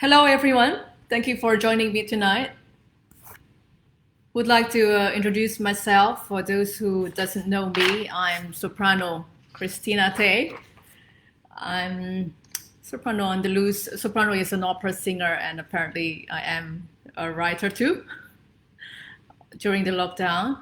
Hello, everyone. Thank you for joining me tonight. Would like to introduce myself. For those who doesn't know me, I'm soprano Christina Thé. I'm soprano Andalus. Soprano is an opera singer, and apparently I am a writer too during the lockdown.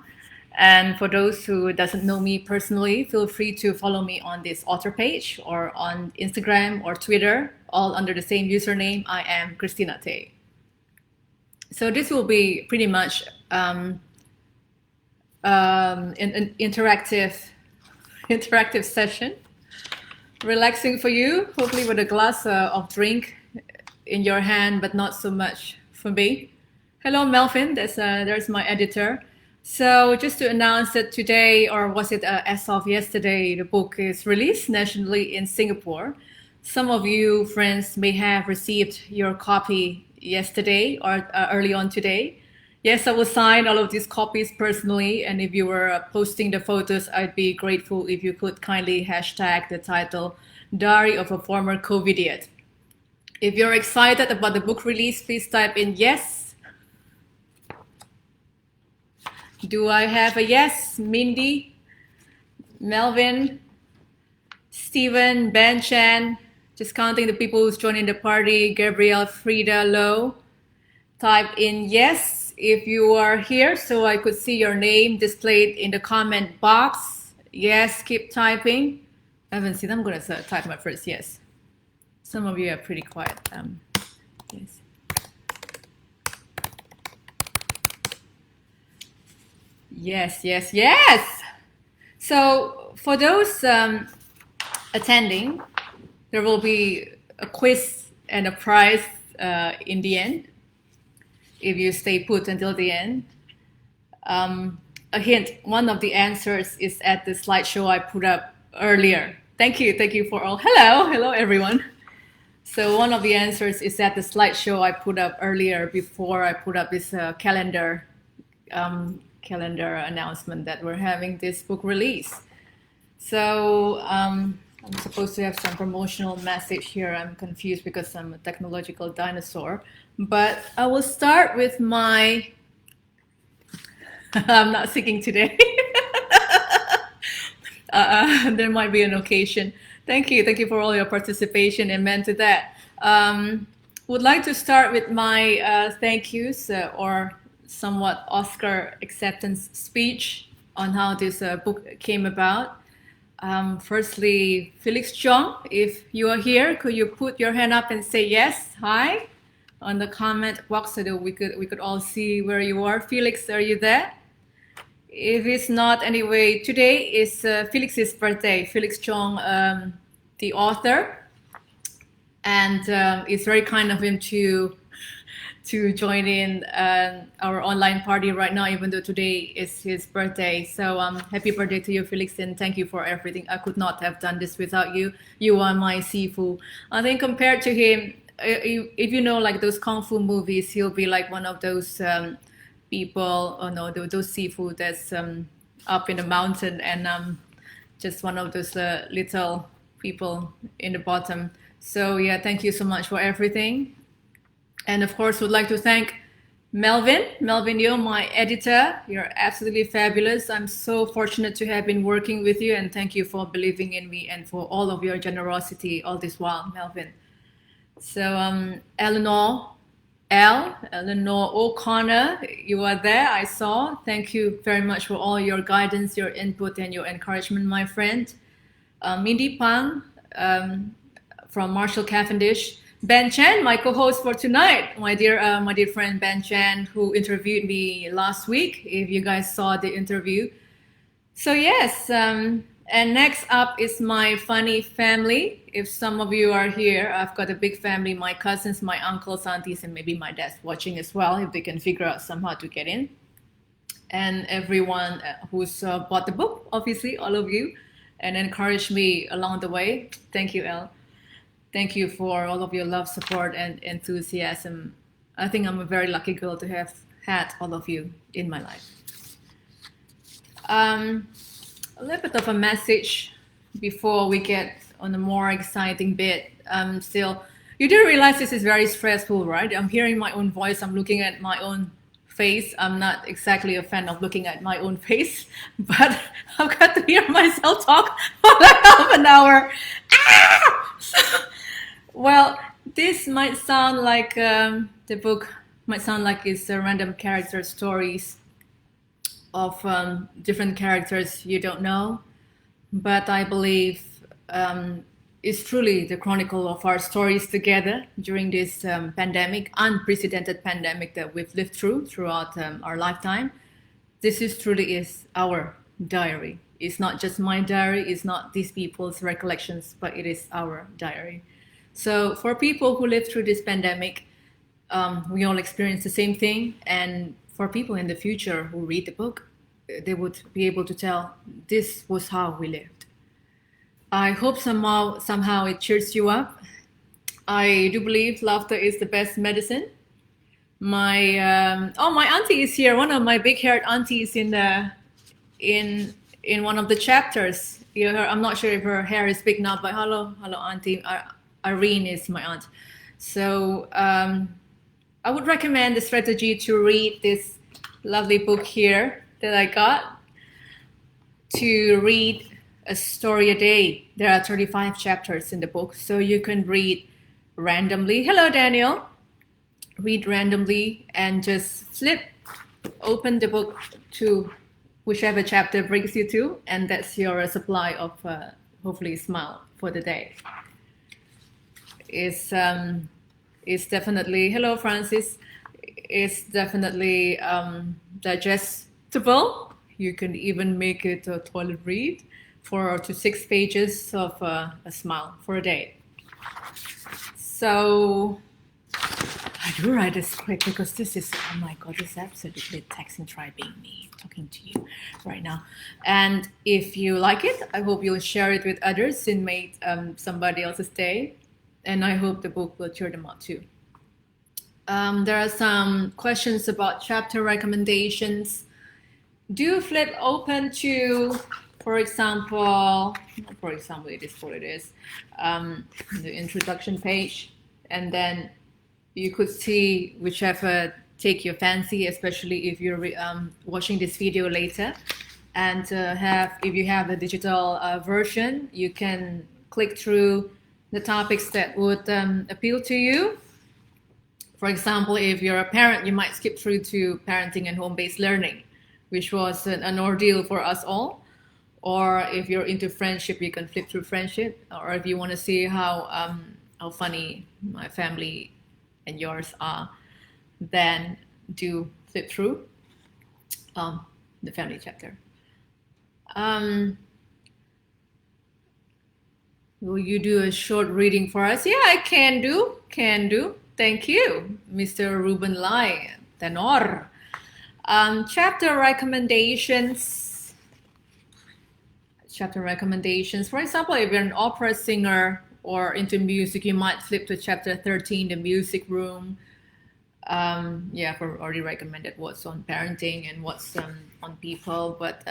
And for those who doesn't know me personally, feel free to follow me on this author page or on Instagram or Twitter, all under the same username. I am Christina Thé. So this will be pretty much an interactive session, relaxing for you, hopefully with a glass of drink in your hand, but not so much for me. Hello, Melvin. There's my editor. So just to announce that today, or was it as of yesterday, the book is released nationally in Singapore. Some of you friends may have received your copy yesterday or early on today. Yes, I will sign all of these copies personally, and if you were posting the photos, I'd be grateful if you could kindly hashtag the title Diary of a Former Covidiot. If you're excited about the book release, please type in yes. Do I have a yes? Mindy, Melvin, Stephen, Ben Chan, just counting the people who's joining the party. Gabrielle, Frida, Lowe. Type in yes if you are here so I could see your name displayed in the comment box. Yes, keep typing. I haven't seen, I'm going to type my first yes. Some of you are pretty quiet. Yes. Yes, yes, yes. So for those attending, there will be a quiz and a prize in the end, if you stay put until the end. A hint, one of the answers is at the slideshow I put up earlier. Thank you for all. Hello everyone. So one of the answers is at the slideshow I put up earlier before I put up this calendar announcement that we're having this book release. So I'm supposed to have some promotional message here. I'm confused because I'm a technological dinosaur. But I will start with my... I'm not singing today. There might be an occasion. Thank you for all your participation, amen to that. Would like to start with my thank yous or somewhat Oscar acceptance speech on how this book came about. Firstly, Felix Chong, if you are here, could you put your hand up and say yes, hi, on the comment box so that we could all see where you are. Felix, are you there? If it's not, anyway, today is Felix's birthday. Felix Chong, the author, and it's very kind of him to join in our online party right now, even though today is his birthday. So happy birthday to you, Felix, and thank you for everything. I could not have done this without you. You are my sifu. I think compared to him, if you know like those kung fu movies, he'll be like one of those people, or no, those sifu that's up in the mountain, and just one of those little people in the bottom. So yeah, thank you so much for everything. And of course, would like to thank Melvin. Melvin, you're my editor. You're absolutely fabulous. I'm so fortunate to have been working with you, and thank you for believing in me and for all of your generosity all this while, Melvin. So Eleanor O'Connor, you are there, I saw. Thank you very much for all your guidance, your input, and your encouragement, my friend. Mindy Pang from Marshall Cavendish. Ben Chan, my co-host for tonight, my dear friend Ben Chan, who interviewed me last week, if you guys saw the interview. So yes, and next up is my funny family. If some of you are here, I've got a big family, my cousins, my uncles, aunties, and maybe my dad's watching as well, if they can figure out somehow to get in. And everyone who's bought the book, obviously, all of you, and encouraged me along the way. Thank you, Elle. Thank you for all of your love, support, and enthusiasm. I think I'm a very lucky girl to have had all of you in my life. A little bit of a message before we get on a more exciting bit. Still You do realize this is very stressful, right? I'm hearing my own voice. I'm looking at my own face. I'm not exactly a fan of looking at my own face, but I've got to hear myself talk for like half an hour. Ah! Well, this might sound like the book might sound like it's random character stories of different characters you don't know, but I believe it's truly the chronicle of our stories together during this pandemic, unprecedented pandemic that we've lived throughout our lifetime. This is truly is our diary. It's not just my diary, it's not these people's recollections, but it is our diary. So for people who lived through this pandemic, we all experience the same thing. And for people in the future who read the book, they would be able to tell this was how we lived. I hope somehow it cheers you up. I do believe laughter is the best medicine. My auntie is here. One of my big-haired aunties in one of the chapters. I'm not sure if her hair is big now, but hello, auntie. Irene is my aunt. So I would recommend the strategy to read this lovely book here that I got. To read a story a day. There are 35 chapters in the book, so you can read randomly. Hello, Daniel. Read randomly and just open the book to whichever chapter brings you to, and that's your supply of hopefully smile for the day. It's definitely, hello, Francis. It's definitely digestible. You can even make it a toilet read. 4 to 6 pages of a smile for a day. So I do write this quick because this is, oh my God, this is absolutely taxing. Try being me talking to you right now. And if you like it, I hope you'll share it with others and make somebody else's day. And I hope the book will cheer them up too. There are some questions about chapter recommendations. Do flip open to, for example, it is what it is, the introduction page, and then you could see whichever take your fancy, especially if you're watching this video later. And if you have the digital version, you can click through the topics that would appeal to you. For example, if you're a parent, you might skip through to parenting and home-based learning, which was an ordeal for us all. Or if you're into friendship, you can flip through friendship. Or if you want to see how funny my family and yours are, then do flip through the family chapter. Will you do a short reading for us? Yeah, I can do. Thank you, Mr. Ruben Lai, Tenor. Chapter recommendations. For example, if you're an opera singer or into music, you might flip to chapter 13, the music room. I've already recommended what's on parenting and what's on people, but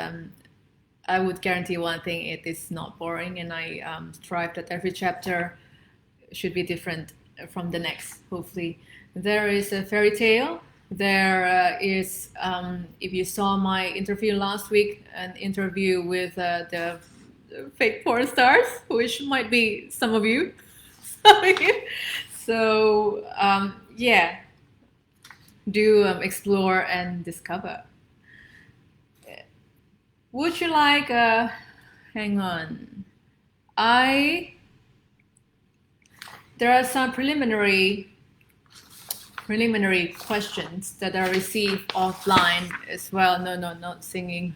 I would guarantee one thing: it is not boring, and I strive that every chapter should be different from the next. Hopefully, there is a fairy tale. There is, if you saw my interview last week, an interview with the fake porn stars, which might be some of you. So, do explore and discover. Would you like, hang on. There are some preliminary questions that are received offline as well. No, not singing.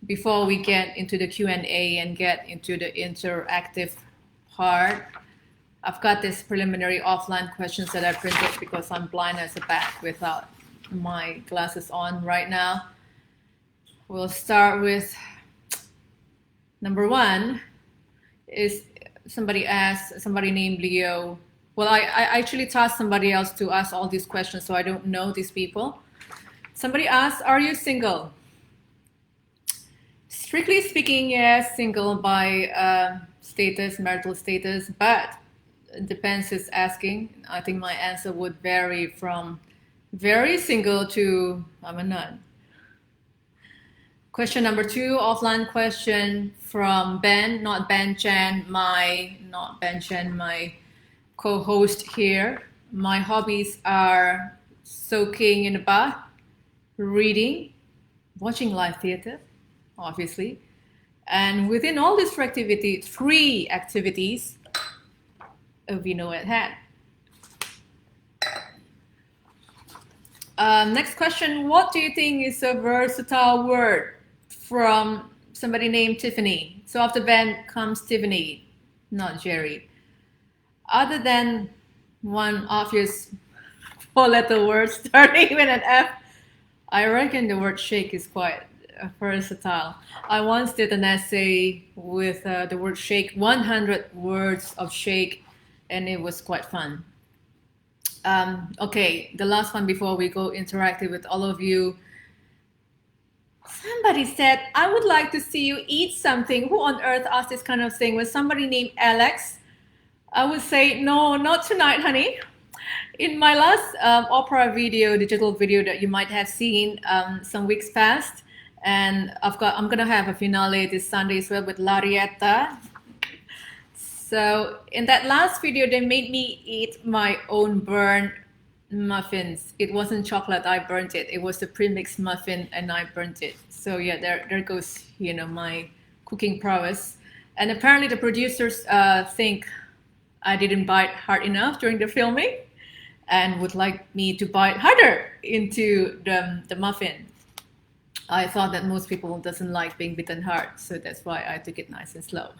Before we get into the Q&A and get into the interactive part, I've got this preliminary offline questions that I printed because I'm blind as a bat without my glasses on right now. We'll start with number 1. Is somebody named Leo. Well, I actually tasked somebody else to ask all these questions, so I don't know these people. Somebody asked, are you single? Strictly speaking, yes, single by marital status, but Depends who's asking. I think my answer would vary from very single to I'm a nun. Question number 2, offline question from Ben, not Ben Chan, my co-host here. My hobbies are soaking in a bath, reading, watching live theater, obviously. And within all these 3 activities, we know at hand. Next question, what do you think is a versatile word? From somebody named Tiffany. So after Ben comes Tiffany, not Jerry. Other than one obvious 4-letter word starting with an F, I reckon the word shake is quite versatile. I once did an essay with the word shake, 100 words of shake, and it was quite fun. Okay, the last one before we go interactive with all of you. Somebody said, I would like to see you eat something. Who on earth asked this kind of thing? Was somebody named Alex? I would say, no, not tonight, honey. In my last opera video, digital video that you might have seen some weeks past, and I'm gonna have a finale this Sunday as well with Larietta. So in that last video, they made me eat my own burnt muffins. It wasn't chocolate, I burnt it. It was a pre-mixed muffin and I burnt it. So yeah, there goes, my cooking prowess. And apparently the producers think I didn't bite hard enough during the filming and would like me to bite harder into the muffin. I thought that most people doesn't like being bitten hard, so that's why I took it nice and slow.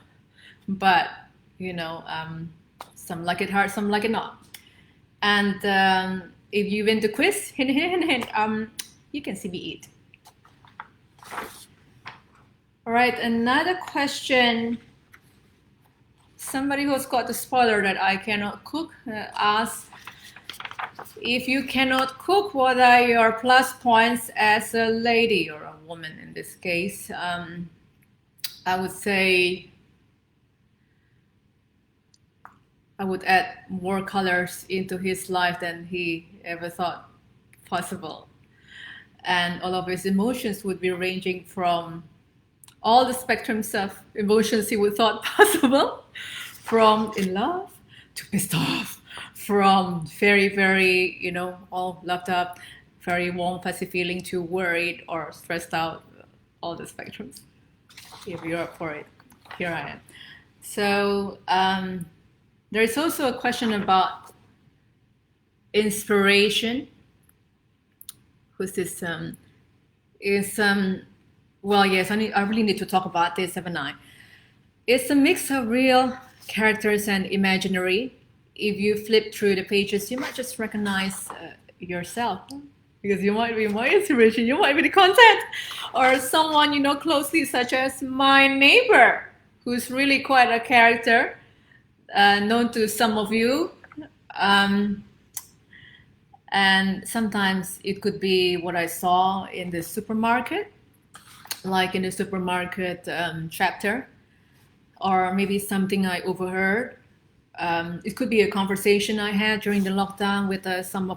But, some like it hard, some like it not. And if you win the quiz, hint, hint, hint, you can see me eat. All right, another question. Somebody who's got the spoiler that I cannot cook asks, if you cannot cook, what are your plus points as a lady or a woman in this case? I would say I would add more colors into his life than he ever thought possible. And all of his emotions would be ranging from all the spectrums of emotions he would thought possible, from in love to pissed off, from very, very, all loved up, very warm, fuzzy feeling to worried or stressed out, all the spectrums. If you're up for it, here I am. So there's also a question about inspiration. Who's this? Well, yes, I really need to talk about this, haven't I? It's a mix of real characters and imaginary. If you flip through the pages, you might just recognize yourself, because you might be my inspiration, you might be the content, or someone you know closely, such as my neighbor, who's really quite a character, known to some of you. And sometimes it could be what I saw in the supermarket, like in the supermarket chapter, or maybe something I overheard. It could be a conversation I had during the lockdown with some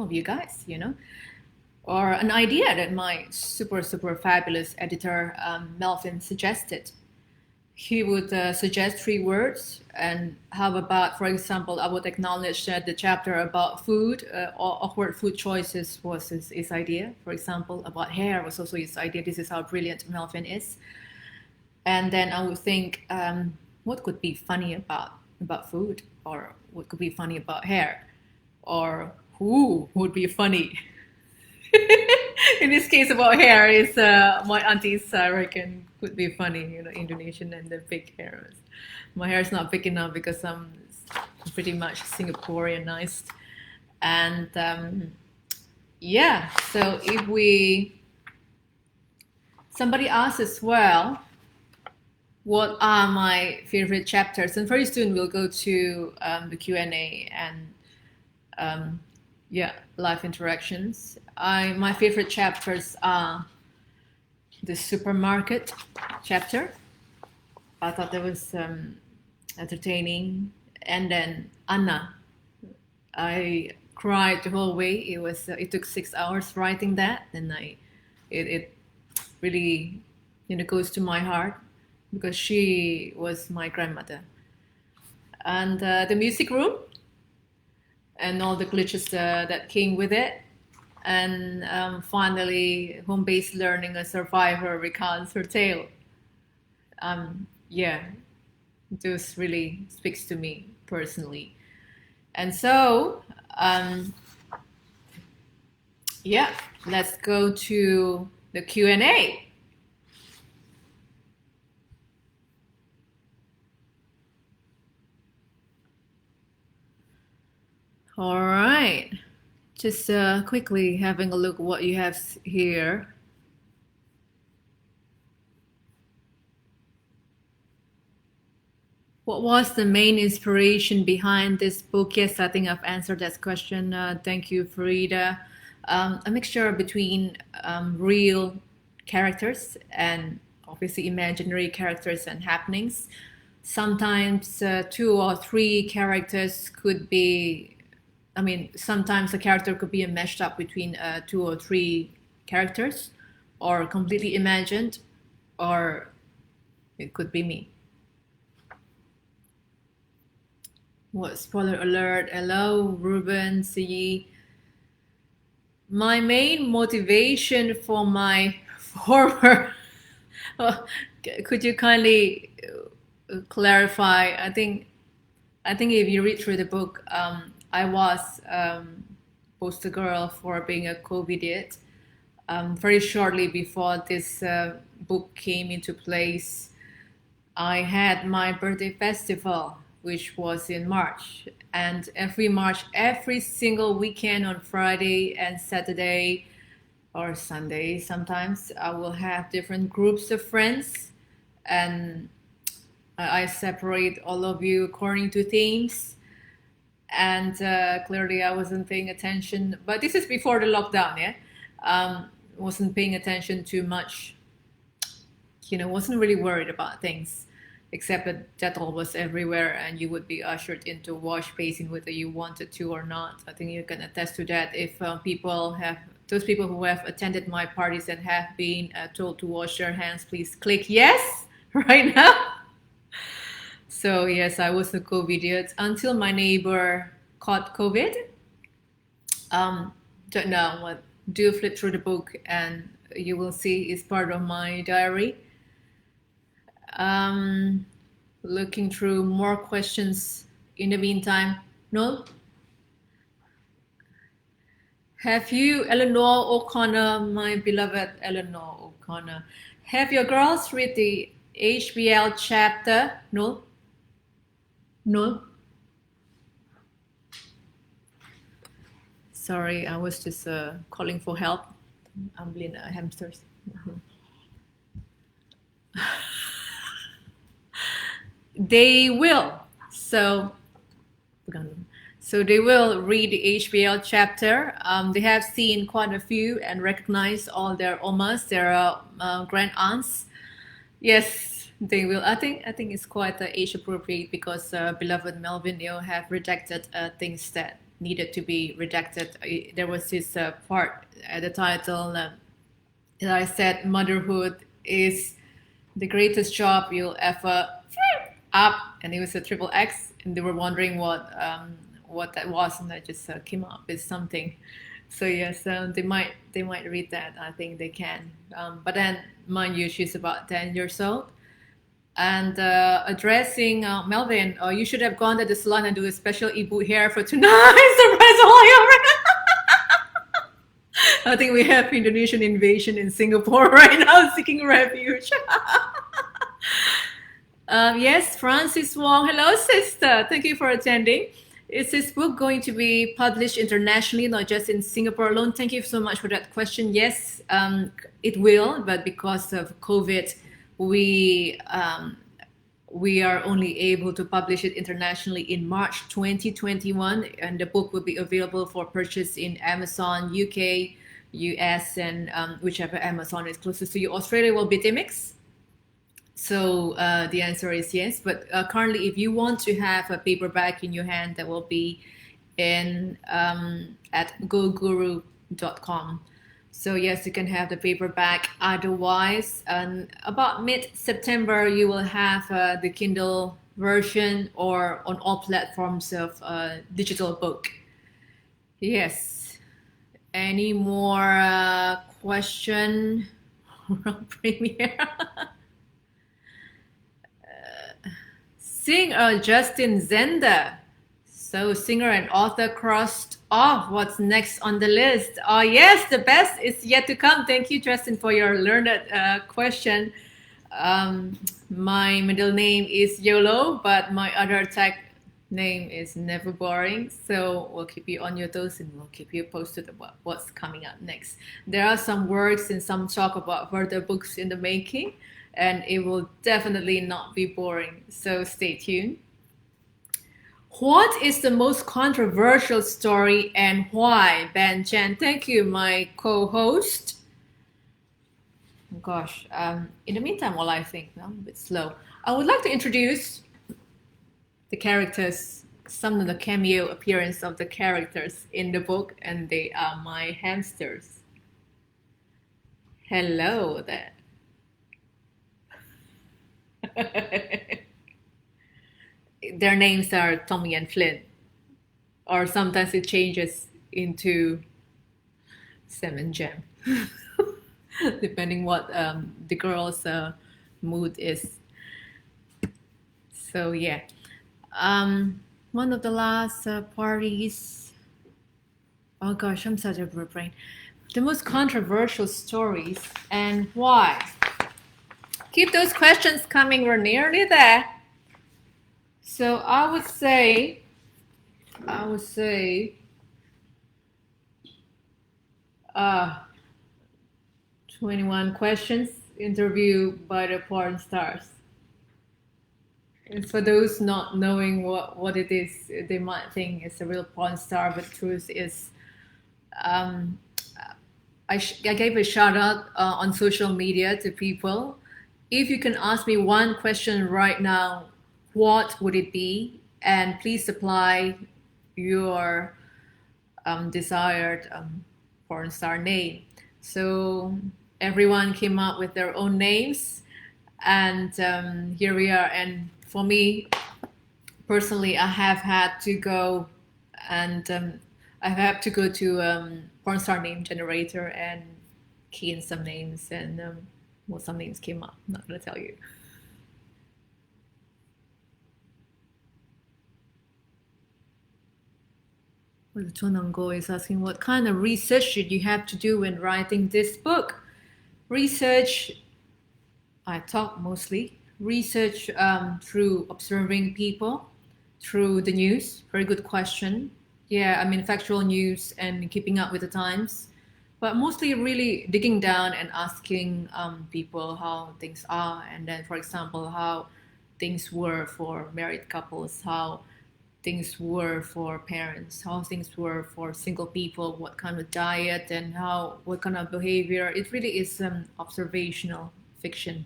of you guys, or an idea that my super fabulous editor, Melvin, suggested. He would suggest 3 words, and how about, for example, I would acknowledge that the chapter about food, or awkward food choices was his idea. For example, about hair was also his idea. This is how brilliant Melvin is. And then I would think, what could be funny about food, or what could be funny about hair, or who would be funny? In this case, about hair is my aunties, I reckon, could be funny. Indonesian and the big hair. My hair is not big enough because I'm pretty much Singaporeanized. And yeah, so if somebody asks as well, what are my favorite chapters? And very soon we'll go to the Q&A and live interactions. My favorite chapters are the supermarket chapter. I thought that was entertaining. And then Anna, I cried the whole way. It took 6 hours writing that, and it really goes to my heart because she was my grandmother. And the music room and all the glitches that came with it. And finally, home-based learning, a survivor recounts her tale. Yeah, this really speaks to me personally. And so, yeah, let's go to the Q&A. All right. Just quickly having a look what you have here. What was the main inspiration behind this book? Yes, I think I've answered that question. Thank you, Farida. A mixture between real characters and obviously imaginary characters and happenings. Sometimes 2 or 3 characters could be, sometimes a character could be meshed up between 2 or 3 characters, or completely imagined, or it could be me. What spoiler alert? Hello, Ruben, see. My main motivation for my former, could you kindly clarify? I think if you read through the book, I was poster girl for being a Covidiot. Very shortly before this book came into place, I had my birthday festival, which was in March. And every March, every single weekend on Friday and Saturday or Sunday sometimes, I will have different groups of friends. And I separate all of you according to themes. And clearly I wasn't paying attention. But this is before the lockdown, yeah? Wasn't paying attention too much. Wasn't really worried about things, except that Dettol was everywhere and you would be ushered into wash basin whether you wanted to or not. I think you can attest to that. If those people who have attended my parties and have been told to wash their hands, please click yes right now. So yes, I was a Covidiot until my neighbor caught COVID. Don't know what. Do flip through the book and you will see it's part of my diary. Looking through more questions in the meantime. No? Have you, Eleanor O'Connor, my beloved Eleanor O'Connor, have your girls read the HBL chapter? No? No? Sorry, I was just calling for help. I'm bleeding hamsters. They will. So they will read the HBL chapter. They have seen quite a few and recognize all their omas, their grand aunts. Yes, they will. I think it's quite age appropriate because beloved Melvin have redacted things that needed to be redacted. There was this part at the title that I said, motherhood is the greatest job you'll ever up, and it was a triple X, and they were wondering what that was, and I just came up with something. So yes, they might read that. I think they can. But then, mind you, she's about 10 years old. And addressing Melvin, you should have gone to the salon and do a special e-boot hair for tonight. Surprise all I think we have Indonesian invasion in Singapore right now, seeking refuge. Yes, Francis Wong. Hello, sister. Thank you for attending. Is this book going to be published internationally, not just in Singapore alone? Thank you so much for that question. Yes, it will, but because of COVID, we are only able to publish it internationally in March 2021, and the book will be available for purchase in Amazon, UK, US, and whichever Amazon is closest to you. Australia will be Timex. So the answer is yes. But currently, if you want to have a paperback in your hand, that will be in at goguru.com. So yes, you can have the paperback. Otherwise, about mid-September, you will have the Kindle version or on all platforms of digital book. Yes. Any more question from premiere? Singer Justin Zender. So singer and author crossed off. What's next on the list? Oh yes, the best is yet to come. Thank you, Justin, for your learned question. My middle name is YOLO, but my other tag name is Never Boring. So we'll keep you on your toes and we'll keep you posted about what's coming up next. There are some works and some talk about further books in the making, and it will definitely not be boring. So stay tuned. What is the most controversial story and why? Ben Chan, thank you, my co-host. Gosh, in the meantime, while I think, I'm a bit slow, I would like to introduce the characters, some of the cameo appearance of the characters in the book, and they are my hamsters. Hello there. Their names are Tommy and Flynn, or sometimes it changes into Sam and Jam, depending what the girl's mood is. So yeah, one of the last parties. Oh gosh, I'm such a brain. The most controversial stories and why? Keep those questions coming. We're nearly there. So I would say 21 questions interviewed by the porn stars. And for those not knowing what it is, they might think it's a real porn star, but the truth is, I gave a shout out on social media to people. If you can ask me one question right now, what would it be? And please supply your desired porn star name. So everyone came up with their own names, and here we are. And for me personally, I have had to go and I have to go to porn star name generator and key in some names, and well, some names came up. I'm not gonna tell you. Well, Chonango is asking, what kind of research did you have to do when writing this book? Research, I talk mostly. Research through observing people, through the news. Very good question. Yeah, I mean, factual news and keeping up with the times. But mostly really digging down and asking people how things are. And then, for example, how things were for married couples, how things were for parents, how things were for single people, what kind of diet and what kind of behavior. It really is observational fiction.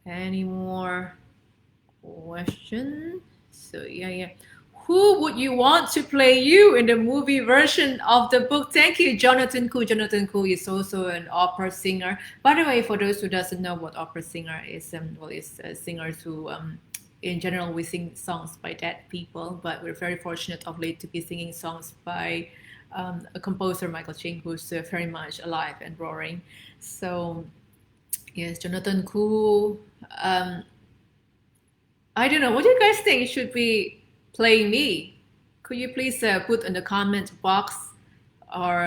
Any more questions? So yeah. Who would you want to play you in the movie version of the book? Thank you, Jonathan Koo. Jonathan Koo is also an opera singer. By the way, for those who doesn't know what opera singer is, it's singers who in general, we sing songs by dead people, but we're very fortunate of late to be singing songs by a composer, Michael Ching, who's very much alive and roaring. So, yes, Jonathan Koo. I don't know. What do you guys think should be playing me? Could you please put in the comment box, or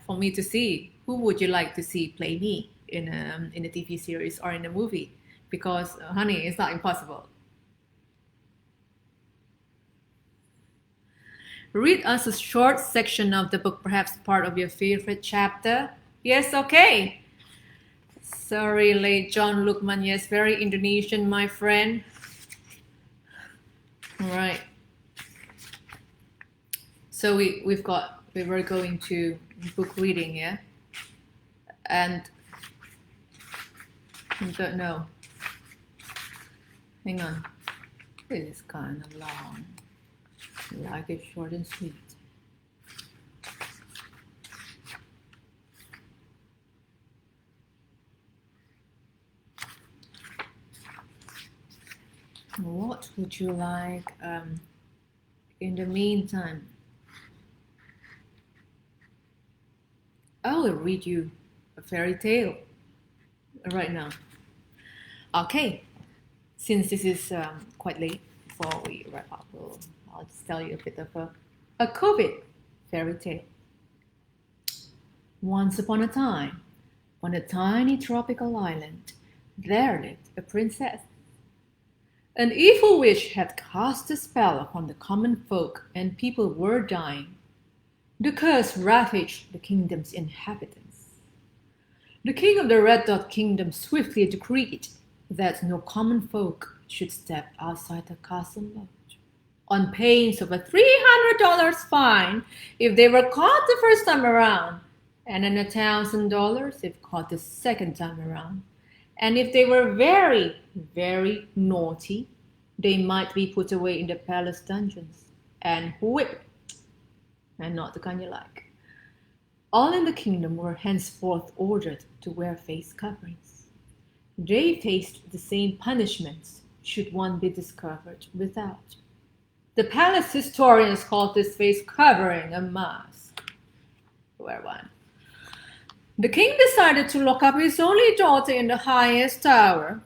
for me to see who would you like to see play me in a TV series or in a movie? Because, honey, it's not impossible. Read us a short section of the book, perhaps part of your favorite chapter. Yes, okay. Sorry, late John Lukman. Yes, very Indonesian, my friend. All right. So we were going to book reading, yeah? And I don't know. Hang on. This is kind of long. I like it short and sweet. What would you like in the meantime? I will read you a fairy tale right now. Okay, since this is quite late before we wrap up, I'll just tell you a bit of a COVID fairy tale. Once upon a time, on a tiny tropical island, there lived a princess. An evil witch had cast a spell upon the common folk, and people were dying. The curse ravaged the kingdom's inhabitants. The king of the Red Dot Kingdom swiftly decreed that no common folk should step outside the castle moat, on pains of a $300 fine if they were caught the first time around, and then $1,000 if caught the second time around. And if they were very, very naughty, they might be put away in the palace dungeons and whipped, and not the kind you like. All in the kingdom were henceforth ordered to wear face coverings. They faced the same punishments should one be discovered without. The palace historians called this face covering a mask. Wear one. The king decided to lock up his only daughter in the highest tower.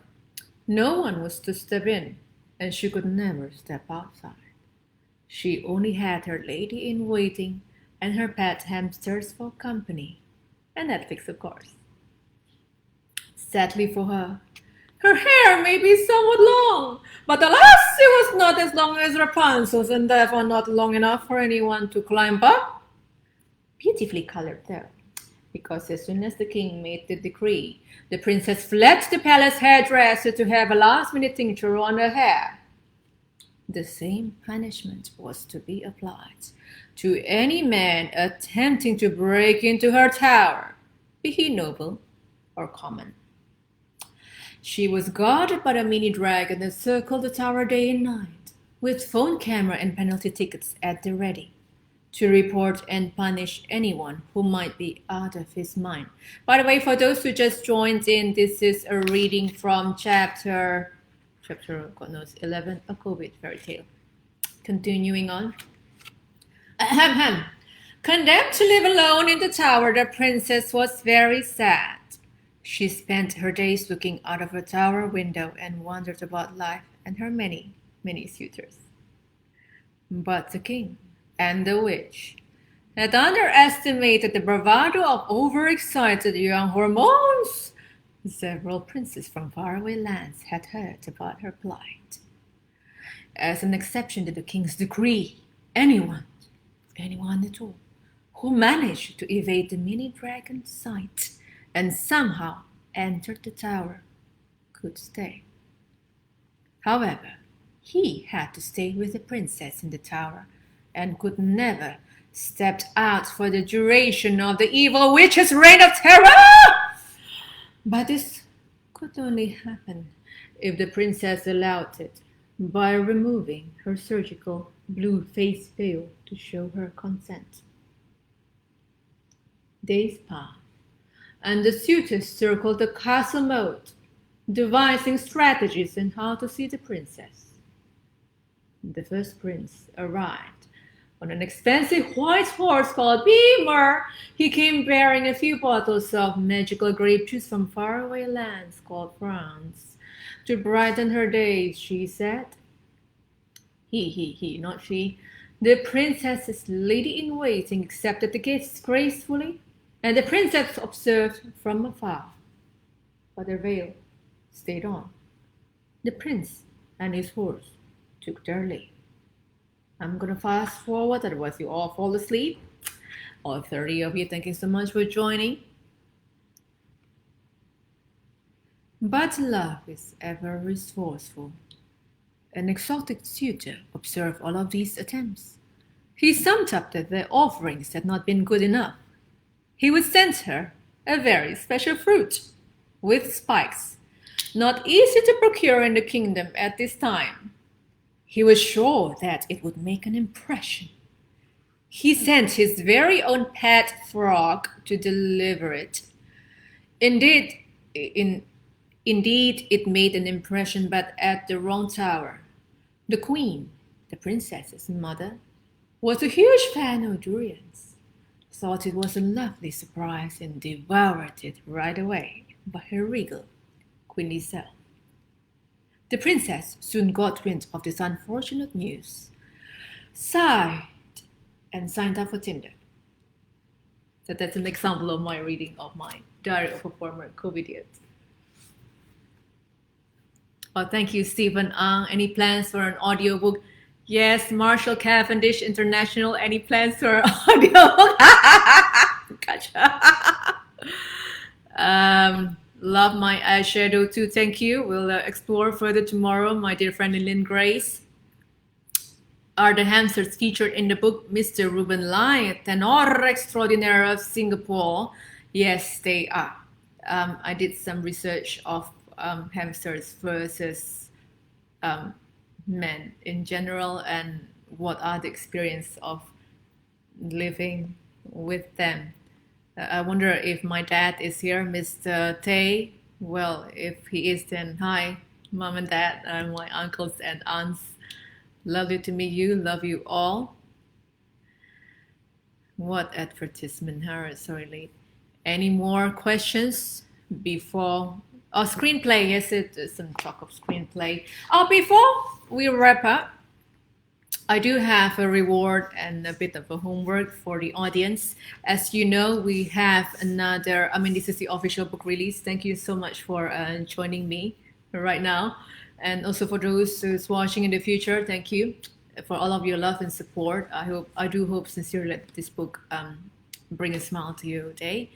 No one was to step in, and she could never step outside. She only had her lady-in-waiting and her pet hamsters for company, and Netflix, of course. Sadly for her hair may be somewhat long, but alas, it was not as long as Rapunzel's, and therefore not long enough for anyone to climb up. Beautifully colored though, because as soon as the king made the decree, the princess fled to the palace hairdresser to have a last-minute tincture on her hair. The same punishment was to be applied to any man attempting to break into her tower, be he noble or common. She was guarded by a mini dragon that circled the tower day and night, with phone camera and penalty tickets at the ready, to report and punish anyone who might be out of his mind. By the way, for those who just joined in, this is a reading from chapter, God knows, 11, a COVID fairy tale. Continuing on. Ahem. Condemned to live alone in the tower, the princess was very sad. She spent her days looking out of her tower window and wondered about life and her many, many suitors. But the king and the witch had underestimated the bravado of overexcited young hormones. Several princes from faraway lands had heard about her plight. As an exception to the king's decree, anyone at all, who managed to evade the mini dragon's sight and somehow entered the tower could stay. However, he had to stay with the princess in the tower and could never step out for the duration of the evil witch's reign of terror. But this could only happen if the princess allowed it by removing her surgical blue face veil to show her consent. Days passed, and the suitors circled the castle moat, devising strategies on how to see the princess. The first prince arrived on an expensive white horse called Beamer. He came bearing a few bottles of magical grape juice from faraway lands called France. To brighten her days, she said. He, not she. The princess's lady-in-waiting accepted the gifts gracefully, and the princess observed from afar. But her veil stayed on. The prince and his horse took their leave. I'm going to fast forward, otherwise you all fall asleep. All 30 of you, thank you so much for joining. But love is ever resourceful. An exotic suitor observed all of these attempts. He summed up that their offerings had not been good enough. He would send her a very special fruit with spikes not easy to procure in the kingdom at this time. He was sure that it would make an impression. He sent his very own pet frog to deliver it. Indeed, indeed, it made an impression, but at the wrong tower. The queen, the princess's mother, was a huge fan of durians, thought it was a lovely surprise, and devoured it right away by her regal, queenly self. The princess soon got wind of this unfortunate news, sighed, and signed up for Tinder. So that's an example of my reading of my Diary of a Former Covidiot. Oh, thank you, Stephen Ang. Any plans for an audiobook? Yes, Marshall Cavendish International. Any plans for an audiobook? Gotcha. Love my eyeshadow too. Thank you. We'll explore further tomorrow. My dear friend Lynn Grace. Are the hamsters featured in the book Mr. Ruben Lai, Tenor Extraordinaire of Singapore? Yes, they are. I did some research of hamsters versus men in general and what are the experience of living with them. I wonder if my dad is here, Mr. Thé. Well, if he is, then hi, mom and dad, and my uncles and aunts. Lovely to meet you. Love you all. What advertisement? Sorry, late. Any more questions before? Oh, screenplay. Yes, it is some talk of screenplay. Oh, before we wrap up, I do have a reward and a bit of a homework for the audience. As you know, we have another, this is the official book release. Thank you so much for joining me right now. And also for those who's watching in the future, thank you for all of your love and support. I do hope sincerely that this book bring a smile to your day.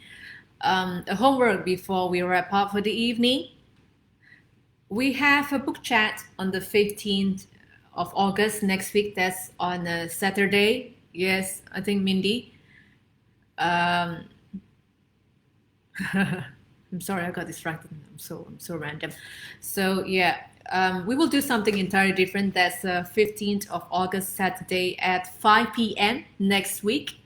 A homework before we wrap up for the evening. We have a book chat on the 15th of August next week. That's on a Saturday. Yes, I think Mindy. I'm sorry, I got distracted. I'm so random. So yeah. We will do something entirely different. That's 15th of August, Saturday at 5 p.m. next week.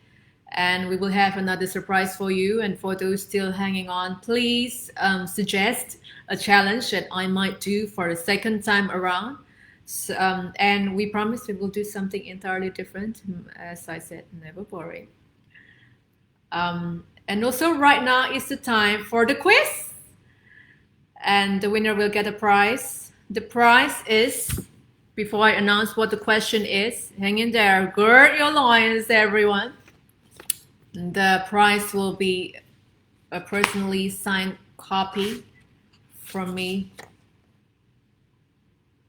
And we will have another surprise for you. And for those still hanging on, please suggest a challenge that I might do for a second time around. So, and we promise we will do something entirely different. As I said, never boring. And also right now is the time for the quiz. And the winner will get a prize. The prize is, before I announce what the question is, hang in there, gird your loins, everyone. The prize will be a personally signed copy from me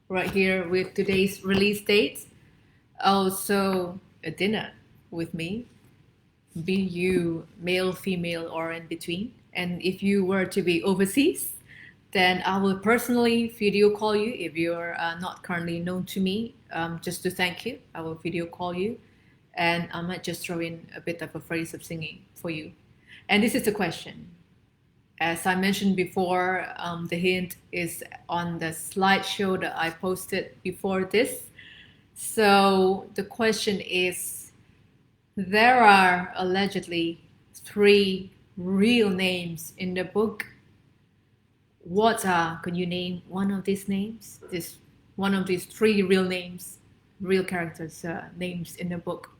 right here with today's release date. Also, a dinner with me, be you male, female, or in between. And if you were to be overseas, then I will personally video call you if you're not currently known to me, just to thank you. I will video call you, and I might just throw in a bit of a phrase of singing for you. And this is the question. As I mentioned before, the hint is on the slideshow that I posted before this. So the question is, there are allegedly 3 real names in the book. Can you name one of these names? One of these 3 real names, real characters' names in the book.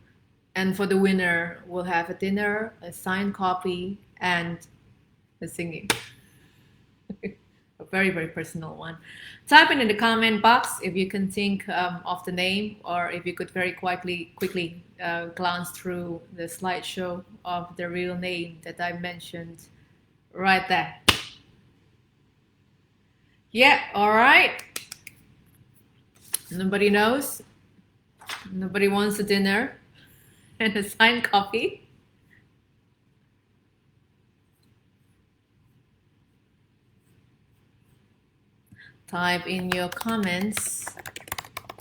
And for the winner, we'll have a dinner, a signed copy, and a singing. A very, very personal one. Type in the comment box if you can think of the name, or if you could very quickly glance through the slideshow of the real name that I mentioned right there. Yeah, all right. Nobody knows. Nobody wants a dinner and a signed copy. Type in your comments.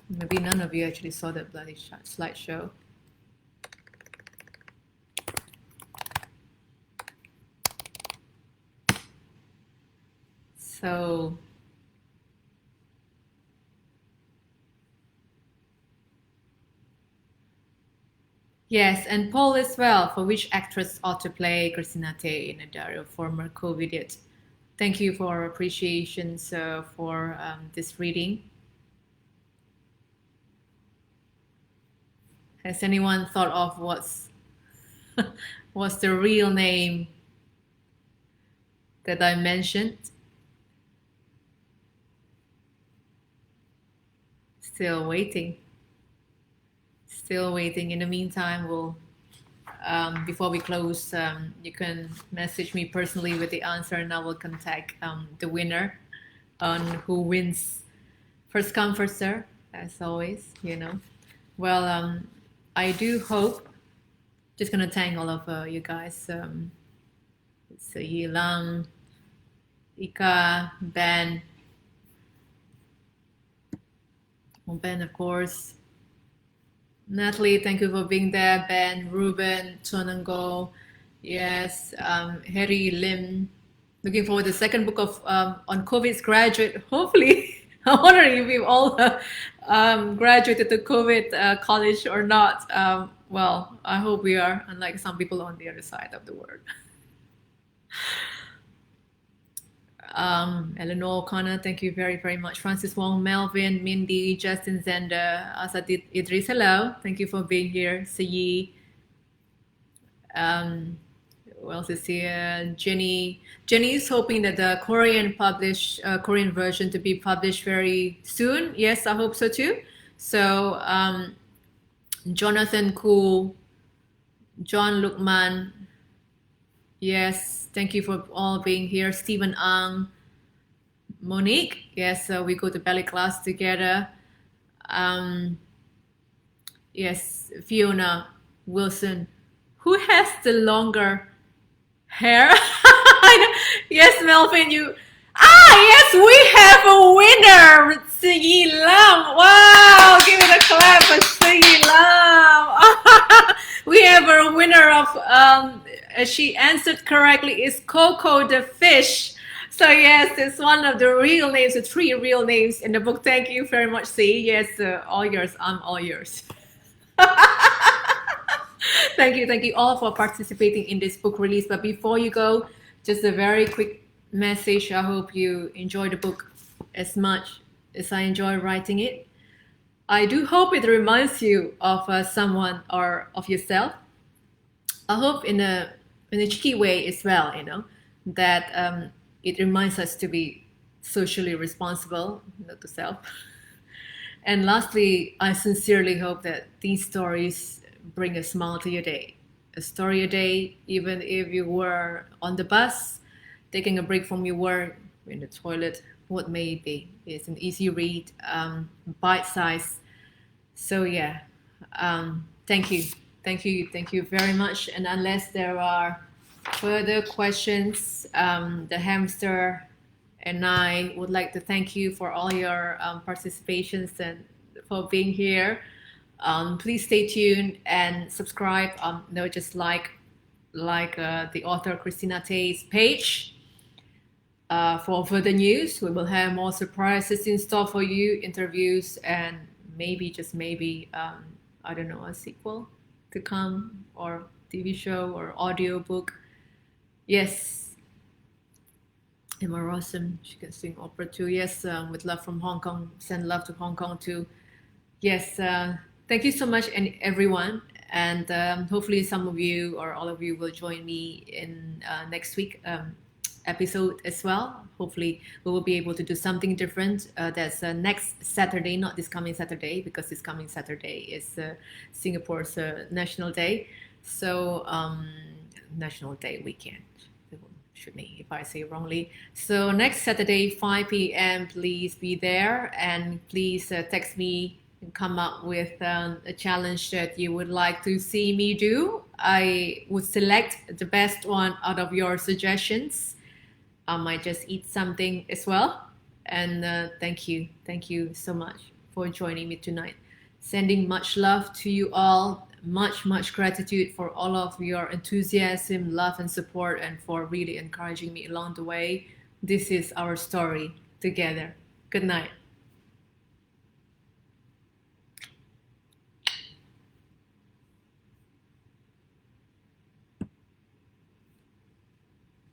Maybe none of you actually saw that bloody slideshow. So Yes, and poll as well for which actress ought to play Christina Thé in a diary of former Covidiot. Thank you for appreciations for this reading. Has anyone thought of what's the real name that I mentioned? Still waiting. Still waiting. In the meantime, we'll before we close, you can message me personally with the answer, and I will contact the winner on who wins. First come, first serve, as always. Well, I do hope. Just gonna thank all of you guys. So Yilang, Ika, Ben, of course. Natalie, thank you for being there. Ben, Ruben, Tonango, yes, Harry, Lim. Looking forward to the second book of on COVID's graduate. Hopefully, I'm wondering if we've all graduated to COVID college or not. Well, I hope we are, unlike some people on the other side of the world. Eleanor O'Connor, thank you very, very much. Francis Wong, Melvin, Mindy, Justin Zender, Asadit Idris, hello. Thank you for being here. Sayi. Who else is here? Jenny. Jenny is hoping that the Korean version to be published very soon. Yes, I hope so too. So, Jonathan Koo, John Lukman, yes, thank you for all being here. Stephen Ang, Monique, yes, we go to ballet class together. Yes, Fiona Wilson, who has the longer hair? Yes, Melvin, you. Yes, we have a winner, Siyi Lam. Wow, give it a clap for Siyi Lam. We have a winner of, she answered correctly, is Coco the fish. So yes, it's one of the real names, the 3 real names in the book. Thank you very much, Siyi. Yes, all yours. I'm all yours. Thank you all for participating in this book release. But before you go, just a very quick message. I hope you enjoy the book as much as I enjoy writing it. I do hope it reminds you of someone or of yourself. I hope in a cheeky way as well, that it reminds us to be socially responsible, not to self. And lastly, I sincerely hope that these stories bring a smile to your day. A story a day, even if you were on the bus, taking a break from your work, in the toilet, what may it be. It's an easy read, bite-sized. So yeah, thank you very much. And unless there are further questions, the hamster and I would like to thank you for all your participations and for being here. Please stay tuned and subscribe. Just like the author Christina Thé's page for further news. We will have more surprises in store for you, interviews, and maybe, just maybe, I don't know, a sequel to come, or TV show or audiobook. Yes, Emma Rossum, she can sing opera too. Yes, with love from Hong Kong, send love to Hong Kong too. Yes, thank you so much, and everyone. And hopefully some of you or all of you will join me in next week episode as well. Hopefully we will be able to do something different. That's next Saturday, not this coming Saturday, because this coming Saturday is Singapore's National Day. So National Day weekend. Shoot me if I say wrongly. So next Saturday, 5 p.m. Please be there, and please text me and come up with a challenge that you would like to see me do. I would select the best one out of your suggestions. I might just eat something as well. And thank you so much for joining me tonight. Sending much love to you all. Much gratitude for all of your enthusiasm, love, and support, and for really encouraging me along the way. This is our story together. Good night.